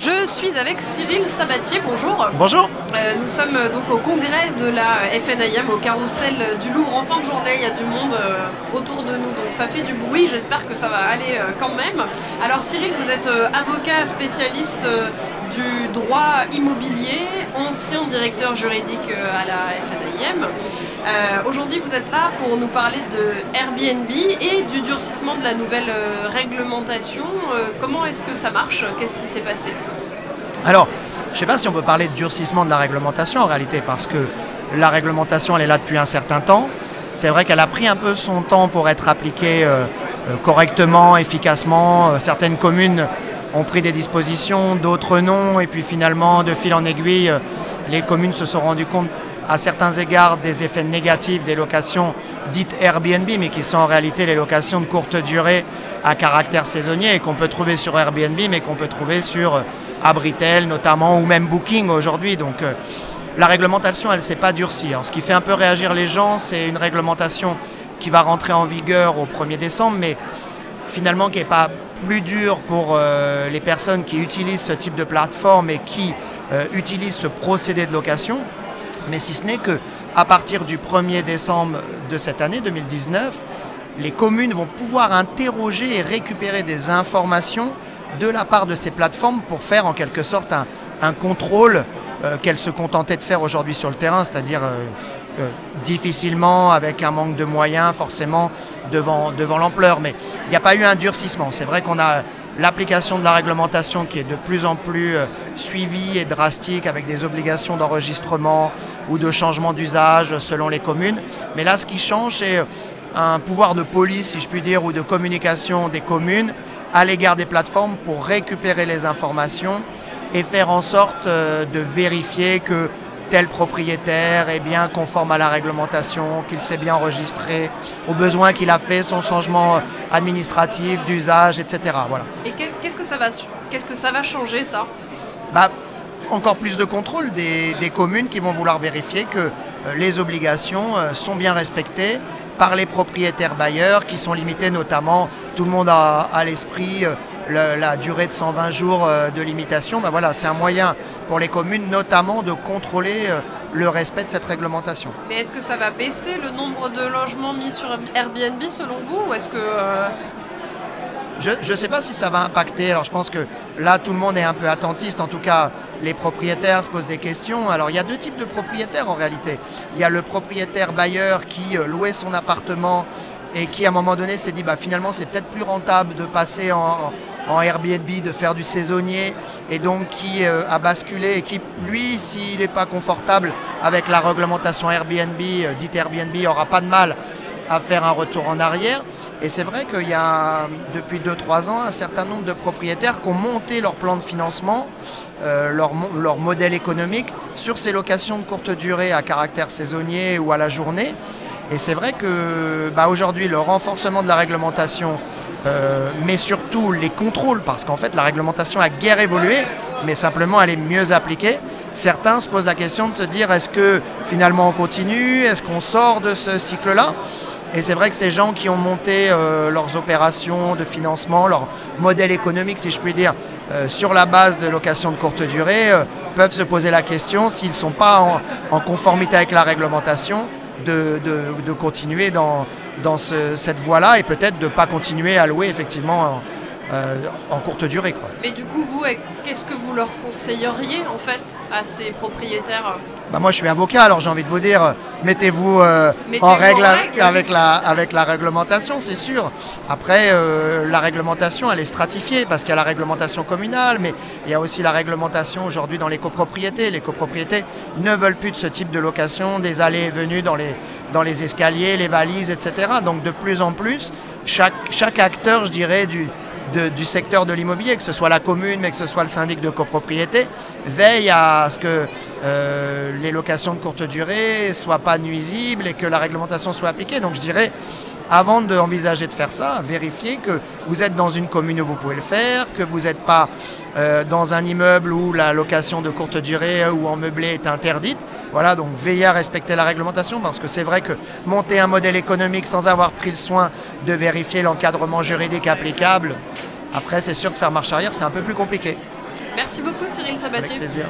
Je suis avec Cyril Sabatier, bonjour. Bonjour. Nous sommes donc au congrès de la FNIM, au carrousel du Louvre. En fin de journée, il y a du monde autour de nous, donc ça fait du bruit. J'espère que ça va aller quand même. Alors Cyril, vous êtes avocat spécialiste du droit immobilier, ancien directeur juridique à la FNIM. Aujourd'hui, vous êtes là pour nous parler de Airbnb et du durcissement de la nouvelle réglementation. Comment est-ce que ça marche? Qu'est-ce qui s'est passé? Alors, je ne sais pas si on peut parler de durcissement de la réglementation en réalité, parce que la réglementation, elle est là depuis un certain temps. C'est vrai qu'elle a pris un peu son temps pour être appliquée correctement, efficacement. Certaines communes ont pris des dispositions, d'autres non. Et puis finalement, de fil en aiguille, les communes se sont rendues compte à certains égards des effets négatifs des locations dites Airbnb, mais qui sont en réalité les locations de courte durée à caractère saisonnier et qu'on peut trouver sur Airbnb, mais qu'on peut trouver sur Abritel notamment, ou même Booking aujourd'hui. Donc la réglementation, elle ne s'est pas durcie. Alors, ce qui fait un peu réagir les gens, c'est une réglementation qui va rentrer en vigueur au 1er décembre, mais finalement qui n'est pas plus dure pour les personnes qui utilisent ce type de plateforme et qui utilisent ce procédé de location. Mais si ce n'est qu'à partir du 1er décembre de cette année 2019, les communes vont pouvoir interroger et récupérer des informations de la part de ces plateformes pour faire en quelque sorte un contrôle qu'elles se contentaient de faire aujourd'hui sur le terrain, c'est-à-dire difficilement, avec un manque de moyens forcément devant l'ampleur. Mais il n'y a pas eu un durcissement. C'est vrai qu'on a l'application de la réglementation qui est de plus en plus suivie et drastique, avec des obligations d'enregistrement ou de changement d'usage selon les communes. Mais là, ce qui change, c'est un pouvoir de police, si je puis dire, ou de communication des communes à l'égard des plateformes pour récupérer les informations et faire en sorte de vérifier que tel propriétaire est bien conforme à la réglementation, qu'il s'est bien enregistré, au besoin qu'il a fait son changement administratif, d'usage, etc. Voilà. Et qu'est-ce que ça va changer, ça? Encore plus de contrôle des communes qui vont vouloir vérifier que les obligations sont bien respectées par les propriétaires bailleurs, qui sont limités notamment, tout le monde a à l'esprit la durée de 120 jours de limitation. Voilà, c'est un moyen pour les communes notamment de contrôler le respect de cette réglementation. Mais est-ce que ça va baisser le nombre de logements mis sur Airbnb selon vous, ou est-ce que... Je ne sais pas si ça va impacter. Alors je pense que là tout le monde est un peu attentiste, en tout cas les propriétaires se posent des questions. Alors il y a deux types de propriétaires en réalité. Il y a le propriétaire bailleur qui louait son appartement et qui à un moment donné s'est dit finalement c'est peut-être plus rentable de passer en Airbnb, de faire du saisonnier, et donc qui a basculé et qui, lui, s'il n'est pas confortable avec la réglementation Airbnb, dite Airbnb, n'aura pas de mal à faire un retour en arrière. Et c'est vrai qu'il y a depuis 2-3 ans un certain nombre de propriétaires qui ont monté leur plan de financement, leur modèle économique sur ces locations de courte durée à caractère saisonnier ou à la journée. Et c'est vrai que aujourd'hui le renforcement de la réglementation, mais surtout les contrôles, parce qu'en fait la réglementation a guère évolué, mais simplement elle est mieux appliquée. Certains se posent la question de se dire, est-ce que finalement on continue, est-ce qu'on sort de ce cycle-là? Et c'est vrai que ces gens qui ont monté leurs opérations de financement, leur modèle économique, si je puis dire, sur la base de location de courte durée, peuvent se poser la question, s'ils ne sont pas en conformité avec la réglementation, de continuer dans cette voie-là, et peut-être de ne pas continuer à louer effectivement en courte durée, quoi. Mais du coup, vous, qu'est-ce que vous leur conseilleriez en fait à ces propriétaires? Moi je suis avocat, alors j'ai envie de vous dire, mettez-vous en règle avec la réglementation, c'est sûr. Après, la réglementation, elle est stratifiée, parce qu'il y a la réglementation communale, mais il y a aussi la réglementation aujourd'hui dans les copropriétés. Les copropriétés ne veulent plus de ce type de location, des allées et venues dans les escaliers, les valises, etc. Donc de plus en plus, chaque acteur, je dirais, du secteur de l'immobilier, que ce soit la commune, mais que ce soit le syndic de copropriété, veille à ce que les locations de courte durée ne soient pas nuisibles et que la réglementation soit appliquée. Donc je dirais, avant d'envisager de faire ça, vérifiez que vous êtes dans une commune où vous pouvez le faire, que vous n'êtes pas dans un immeuble où la location de courte durée ou en meublé est interdite. Voilà, donc veillez à respecter la réglementation, parce que c'est vrai que monter un modèle économique sans avoir pris le soin de vérifier l'encadrement juridique applicable, après c'est sûr que faire marche arrière, c'est un peu plus compliqué. Merci beaucoup Cyril Avec Sabatier. plaisir.